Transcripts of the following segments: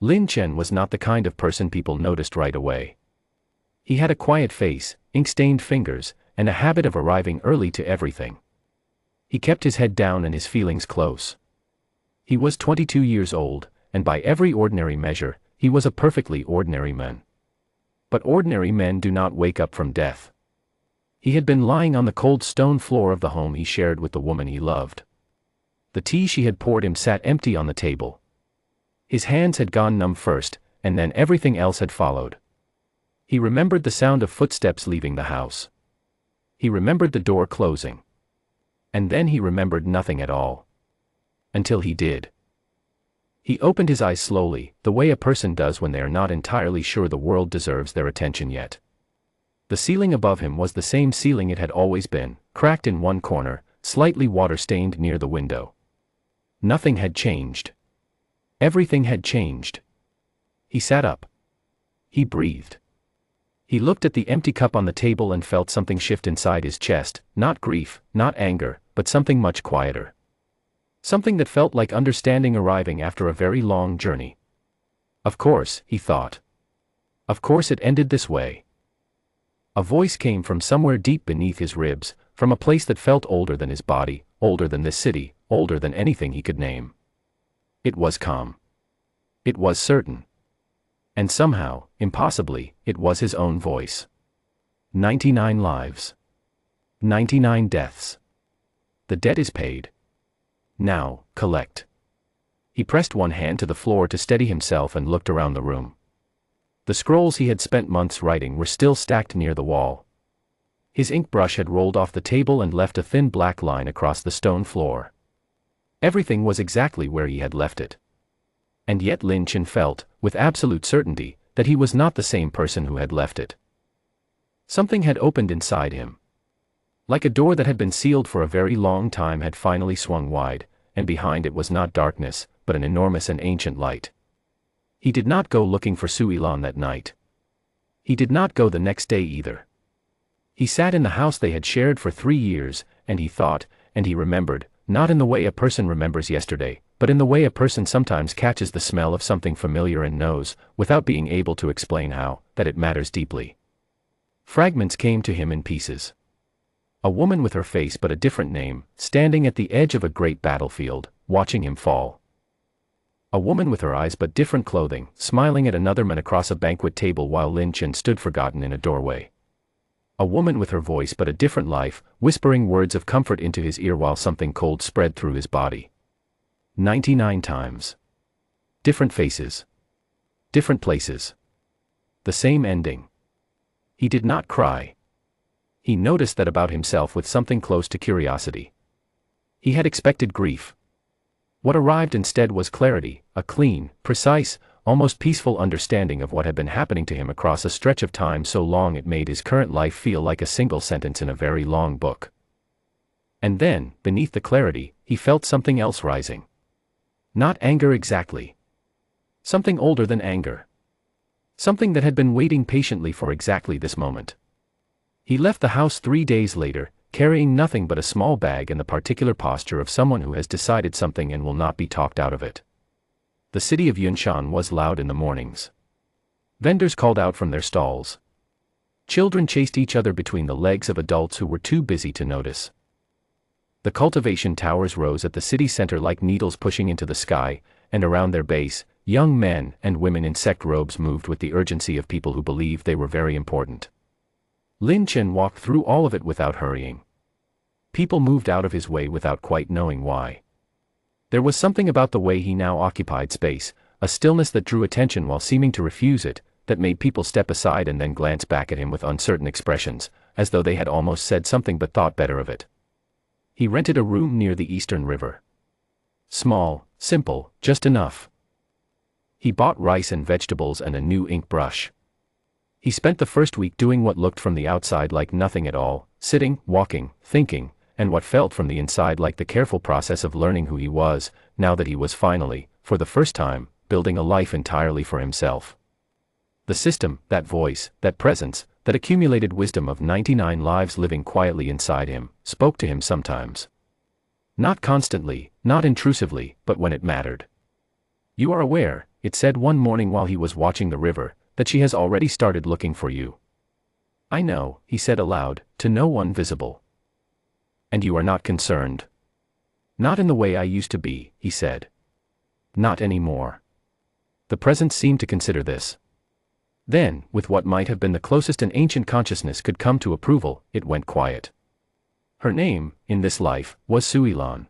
Lin Chen was not the kind of person people noticed right away. He had a quiet face, ink-stained fingers, and a habit of arriving early to everything. He kept his head down and his feelings close. He was 22 years old, and by every ordinary measure, he was a perfectly ordinary man. But ordinary men do not wake up from death. He had been lying on the cold stone floor of the home he shared with the woman he loved. The tea she had poured him sat empty on the table. His hands had gone numb first, and then everything else had followed. He remembered the sound of footsteps leaving the house. He remembered the door closing. And then he remembered nothing at all. Until he did. He opened his eyes slowly, the way a person does when they are not entirely sure the world deserves their attention yet. The ceiling above him was the same ceiling it had always been, cracked in one corner, slightly water-stained near the window. Nothing had changed. Everything had changed. He sat up. He breathed. He looked at the empty cup on the table and felt something shift inside his chest, not grief, not anger, but something much quieter. Something that felt like understanding arriving after a very long journey. Of course, he thought. Of course it ended this way. A voice came from somewhere deep beneath his ribs, from a place that felt older than his body, older than this city, older than anything he could name. It was calm. It was certain. And somehow, impossibly, it was his own voice. 99 lives. 99 deaths. The debt is paid. Now, collect. He pressed one hand to the floor to steady himself and looked around the room. The scrolls he had spent months writing were still stacked near the wall. His ink brush had rolled off the table and left a thin black line across the stone floor. Everything was exactly where he had left it. And yet Lin Chen felt, with absolute certainty, that he was not the same person who had left it. Something had opened inside him. Like a door that had been sealed for a very long time had finally swung wide, and behind it was not darkness, but an enormous and ancient light. He did not go looking for Su Yilan that night. He did not go the next day either. He sat in the house they had shared for 3 years, and he thought, and he remembered, not in the way a person remembers yesterday, but in the way a person sometimes catches the smell of something familiar and knows, without being able to explain how, that it matters deeply. Fragments came to him in pieces. A woman with her face but a different name, standing at the edge of a great battlefield, watching him fall. A woman with her eyes but different clothing, smiling at another man across a banquet table while Lin Chen stood forgotten in a doorway. A woman with her voice but a different life, whispering words of comfort into his ear while something cold spread through his body. 99 times. Different faces. Different places. The same ending. He did not cry. He noticed that about himself with something close to curiosity. He had expected grief. What arrived instead was clarity, a clean, precise, almost peaceful understanding of what had been happening to him across a stretch of time so long it made his current life feel like a single sentence in a very long book. And then, beneath the clarity, he felt something else rising. Not anger exactly. Something older than anger. Something that had been waiting patiently for exactly this moment. He left the house 3 days later, carrying nothing but a small bag and the particular posture of someone who has decided something and will not be talked out of it. The city of Yunshan was loud in the mornings. Vendors called out from their stalls. Children chased each other between the legs of adults who were too busy to notice. The cultivation towers rose at the city center like needles pushing into the sky, and around their base, young men and women in sect robes moved with the urgency of people who believed they were very important. Lin Chen walked through all of it without hurrying. People moved out of his way without quite knowing why. There was something about the way he now occupied space, a stillness that drew attention while seeming to refuse it, that made people step aside and then glance back at him with uncertain expressions, as though they had almost said something but thought better of it. He rented a room near the Eastern River. Small, simple, just enough. He bought rice and vegetables and a new ink brush. He spent the first week doing what looked from the outside like nothing at all, sitting, walking, thinking, and what felt from the inside like the careful process of learning who he was, now that he was finally, for the first time, building a life entirely for himself. The system, that voice, that presence, that accumulated wisdom of 99 lives living quietly inside him, spoke to him sometimes. Not constantly, not intrusively, but when it mattered. "You are aware," it said one morning while he was watching the river, that she has already started looking for you. I know, he said aloud, to no one visible. And you are not concerned? Not in the way I used to be, he said. Not anymore. The presence seemed to consider this. Then, with what might have been the closest an ancient consciousness could come to approval, it went quiet. Her name, in this life, was Suilan.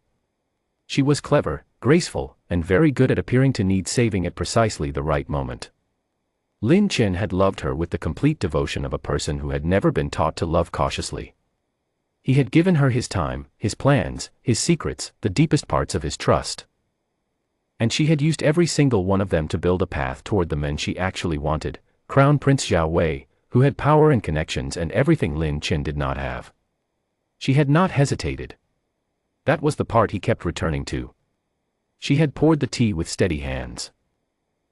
She was clever, graceful, and very good at appearing to need saving at precisely the right moment. Lin Chen had loved her with the complete devotion of a person who had never been taught to love cautiously. He had given her his time, his plans, his secrets, the deepest parts of his trust. And she had used every single one of them to build a path toward the men she actually wanted, Crown Prince Zhao Wei, who had power and connections and everything Lin Chen did not have. She had not hesitated. That was the part he kept returning to. She had poured the tea with steady hands.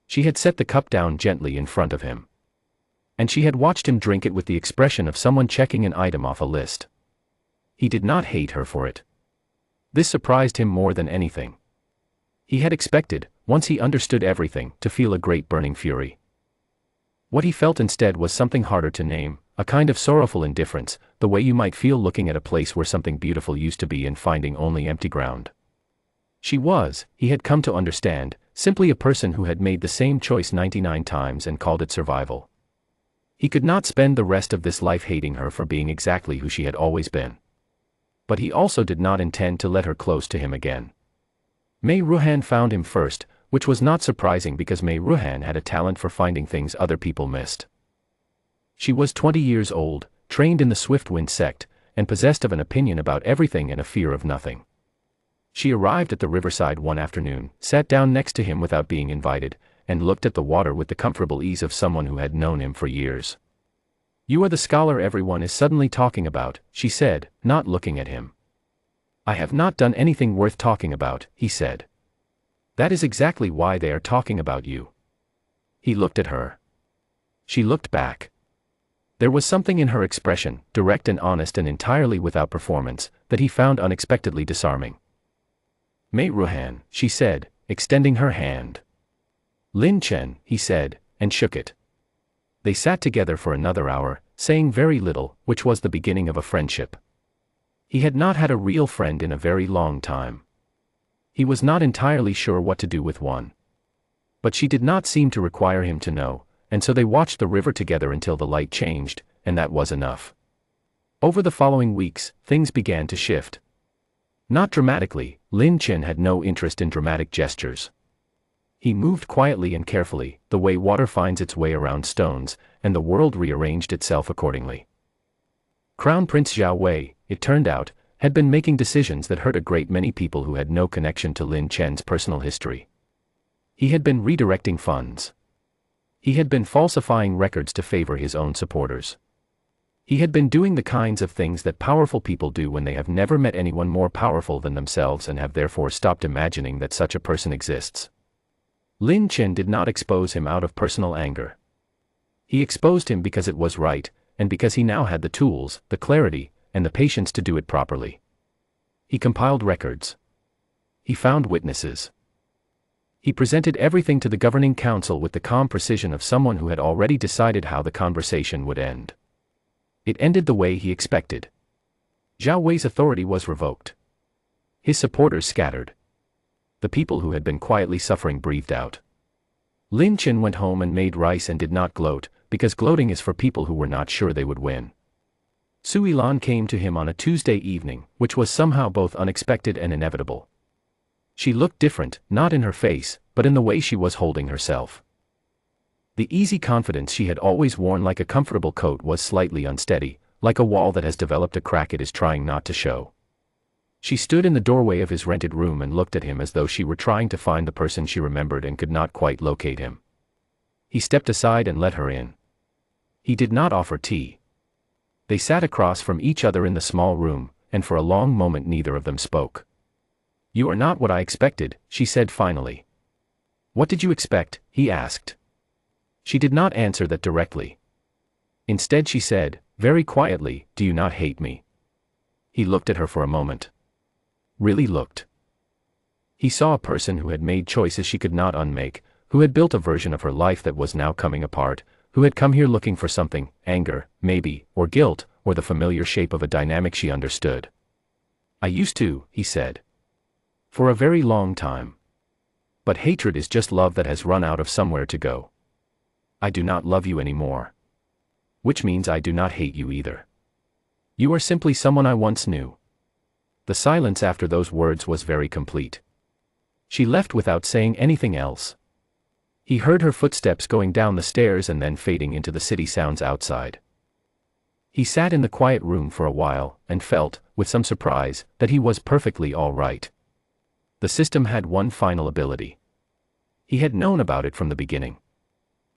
She had set the cup down gently in front of him. And she had watched him drink it with the expression of someone checking an item off a list. He did not hate her for it. This surprised him more than anything. He had expected, once he understood everything, to feel a great burning fury. What he felt instead was something harder to name, a kind of sorrowful indifference, the way you might feel looking at a place where something beautiful used to be and finding only empty ground. She was, he had come to understand, simply a person who had made the same choice 99 times and called it survival. He could not spend the rest of this life hating her for being exactly who she had always been. But he also did not intend to let her close to him again. Mei Ruhan found him first, which was not surprising because Mei Ruhan had a talent for finding things other people missed. She was 20 years old, trained in the Swiftwind sect, and possessed of an opinion about everything and a fear of nothing. She arrived at the riverside one afternoon, sat down next to him without being invited, and looked at the water with the comfortable ease of someone who had known him for years. "You are the scholar everyone is suddenly talking about," she said, not looking at him. "I have not done anything worth talking about," he said. "That is exactly why they are talking about you." He looked at her. She looked back. There was something in her expression, direct and honest and entirely without performance, that he found unexpectedly disarming. "Mei Ruhan," she said, extending her hand. "Lin Chen," he said, and shook it. They sat together for another hour, saying very little, which was the beginning of a friendship. He had not had a real friend in a very long time. He was not entirely sure what to do with one. But she did not seem to require him to know, and so they watched the river together until the light changed, and that was enough. Over the following weeks, things began to shift. Not dramatically, Lin Chen had no interest in dramatic gestures. He moved quietly and carefully, the way water finds its way around stones, and the world rearranged itself accordingly. Crown Prince Zhao Wei, it turned out, had been making decisions that hurt a great many people who had no connection to Lin Chen's personal history. He had been redirecting funds. He had been falsifying records to favor his own supporters. He had been doing the kinds of things that powerful people do when they have never met anyone more powerful than themselves and have therefore stopped imagining that such a person exists. Lin Chen did not expose him out of personal anger. He exposed him because it was right, and because he now had the tools, the clarity, and the patience to do it properly. He compiled records. He found witnesses. He presented everything to the governing council with the calm precision of someone who had already decided how the conversation would end. It ended the way he expected. Zhao Wei's authority was revoked. His supporters scattered. The people who had been quietly suffering breathed out. Lin Chen went home and made rice and did not gloat, because gloating is for people who were not sure they would win. Sui Lan came to him on a Tuesday evening, which was somehow both unexpected and inevitable. She looked different, not in her face, but in the way she was holding herself. The easy confidence she had always worn like a comfortable coat was slightly unsteady, like a wall that has developed a crack it is trying not to show. She stood in the doorway of his rented room and looked at him as though she were trying to find the person she remembered and could not quite locate him. He stepped aside and let her in. He did not offer tea. They sat across from each other in the small room, and for a long moment neither of them spoke. "You are not what I expected," she said finally. "What did you expect?" he asked. She did not answer that directly. Instead she said, very quietly, "Do you not hate me?" He looked at her for a moment. Really looked. He saw a person who had made choices she could not unmake, who had built a version of her life that was now coming apart, who had come here looking for something, anger, maybe, or guilt, or the familiar shape of a dynamic she understood. I used to, he said. For a very long time. But hatred is just love that has run out of somewhere to go. I do not love you anymore. Which means I do not hate you either. You are simply someone I once knew. The silence after those words was very complete. She left without saying anything else. He heard her footsteps going down the stairs and then fading into the city sounds outside. He sat in the quiet room for a while, and felt, with some surprise, that he was perfectly all right. The system had one final ability. He had known about it from the beginning.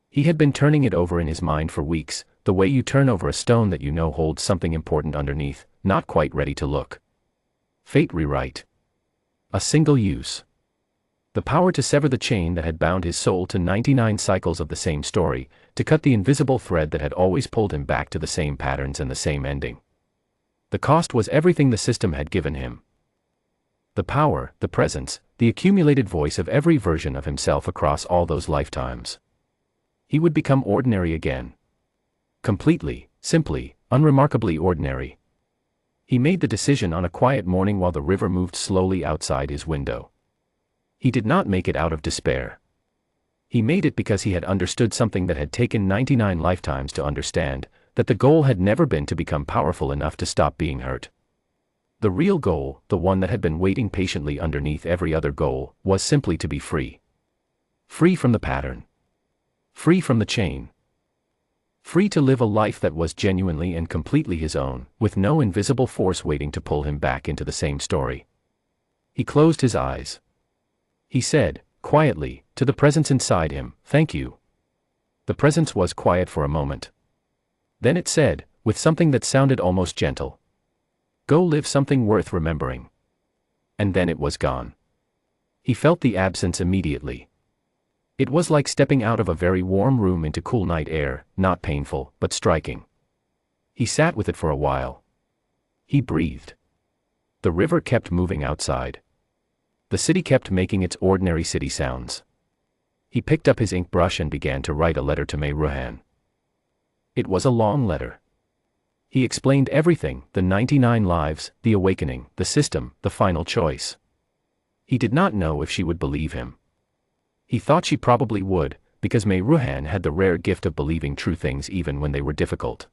He had been turning it over in his mind for weeks, the way you turn over a stone that you know holds something important underneath, not quite ready to look. Fate rewrite. A single use. The power to sever the chain that had bound his soul to 99 cycles of the same story, to cut the invisible thread that had always pulled him back to the same patterns and the same ending. The cost was everything the system had given him. The power, the presence, the accumulated voice of every version of himself across all those lifetimes. He would become ordinary again. Completely, simply, unremarkably ordinary. He made the decision on a quiet morning while the river moved slowly outside his window. He did not make it out of despair. He made it because he had understood something that had taken 99 lifetimes to understand, that the goal had never been to become powerful enough to stop being hurt. The real goal, the one that had been waiting patiently underneath every other goal, was simply to be free. Free from the pattern. Free from the chain. Free to live a life that was genuinely and completely his own, with no invisible force waiting to pull him back into the same story. He closed his eyes. He said, quietly, to the presence inside him, "Thank you." The presence was quiet for a moment. Then it said, with something that sounded almost gentle, "Go live something worth remembering." And then it was gone. He felt the absence immediately. It was like stepping out of a very warm room into cool night air, not painful, but striking. He sat with it for a while. He breathed. The river kept moving outside. The city kept making its ordinary city sounds. He picked up his ink brush and began to write a letter to Mei Ruhan. It was a long letter. He explained everything, the 99 lives, the awakening, the system, the final choice. He did not know if she would believe him. He thought she probably would, because Mei Ruhan had the rare gift of believing true things even when they were difficult.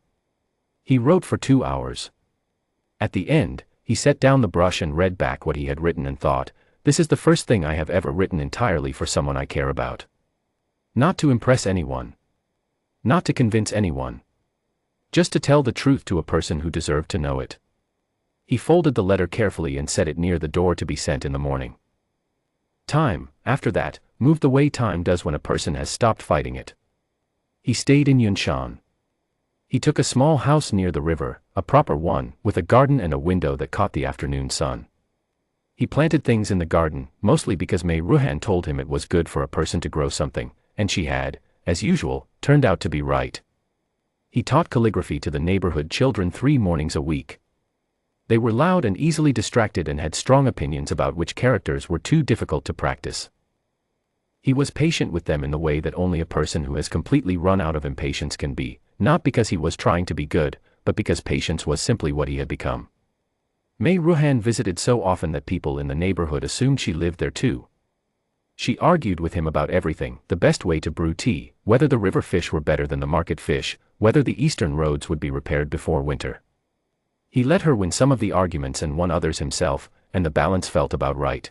He wrote for 2 hours. At the end, he set down the brush and read back what he had written and thought, "This is the first thing I have ever written entirely for someone I care about. Not to impress anyone. Not to convince anyone. Just to tell the truth to a person who deserved to know it." He folded the letter carefully and set it near the door to be sent in the morning. Time, after that, moved the way time does when a person has stopped fighting it. He stayed in Yunshan. He took a small house near the river, a proper one, with a garden and a window that caught the afternoon sun. He planted things in the garden, mostly because Mei Ruhan told him it was good for a person to grow something, and she had, as usual, turned out to be right. He taught calligraphy to the neighborhood children 3 mornings a week. They were loud and easily distracted and had strong opinions about which characters were too difficult to practice. He was patient with them in the way that only a person who has completely run out of impatience can be, not because he was trying to be good, but because patience was simply what he had become. Mei Ruhan visited so often that people in the neighborhood assumed she lived there too. She argued with him about everything, the best way to brew tea, whether the river fish were better than the market fish, whether the eastern roads would be repaired before winter. He let her win some of the arguments and won others himself, and the balance felt about right.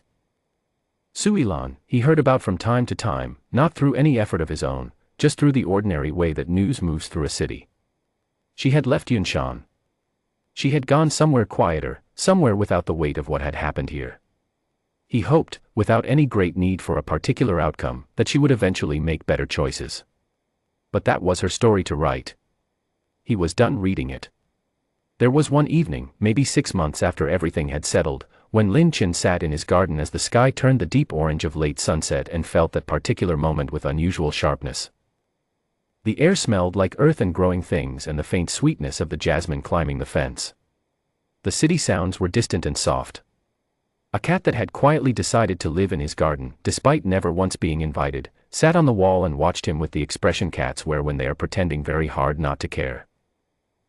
Suilan, he heard about from time to time, not through any effort of his own, just through the ordinary way that news moves through a city. She had left Yunshan. She had gone somewhere quieter, somewhere without the weight of what had happened here. He hoped, without any great need for a particular outcome, that she would eventually make better choices. But that was her story to write. He was done reading it. There was one evening, maybe 6 months after everything had settled, when Lin Qin sat in his garden as the sky turned the deep orange of late sunset and felt that particular moment with unusual sharpness. The air smelled like earth and growing things and the faint sweetness of the jasmine climbing the fence. The city sounds were distant and soft. A cat that had quietly decided to live in his garden, despite never once being invited, sat on the wall and watched him with the expression cats wear when they are pretending very hard not to care.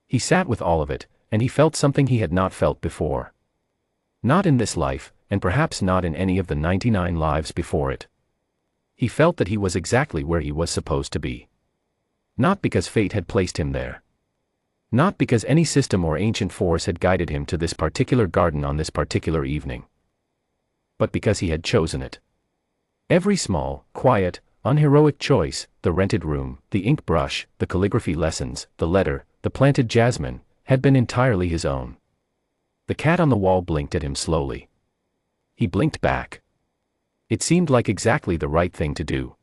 He sat with all of it, and he felt something he had not felt before. Not in this life, and perhaps not in any of the 99 lives before it. He felt that he was exactly where he was supposed to be. Not because fate had placed him there. Not because any system or ancient force had guided him to this particular garden on this particular evening. But because he had chosen it. Every small, quiet, unheroic choice, the rented room, the ink brush, the calligraphy lessons, the letter, the planted jasmine, had been entirely his own. The cat on the wall blinked at him slowly. He blinked back. It seemed like exactly the right thing to do.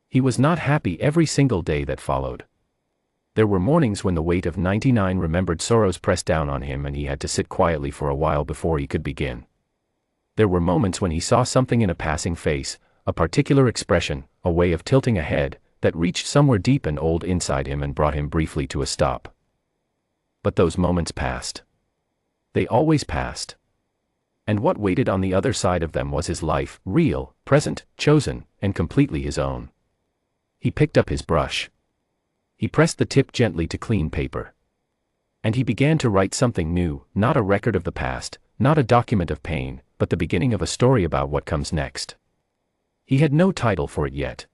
He was not happy every single day that followed. There were mornings when the weight of 99 remembered sorrows pressed down on him and he had to sit quietly for a while before he could begin. There were moments when he saw something in a passing face, a particular expression, a way of tilting a head, that reached somewhere deep and old inside him and brought him briefly to a stop. But those moments passed. They always passed. And what waited on the other side of them was his life, real, present, chosen, and completely his own. He picked up his brush. He pressed the tip gently to clean paper. And he began to write something new, not a record of the past, not a document of pain, but the beginning of a story about what comes next. He had no title for it yet.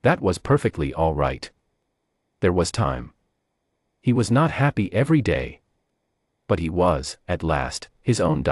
That was perfectly all right. There was time. He was not happy every day. But he was, at last, his own.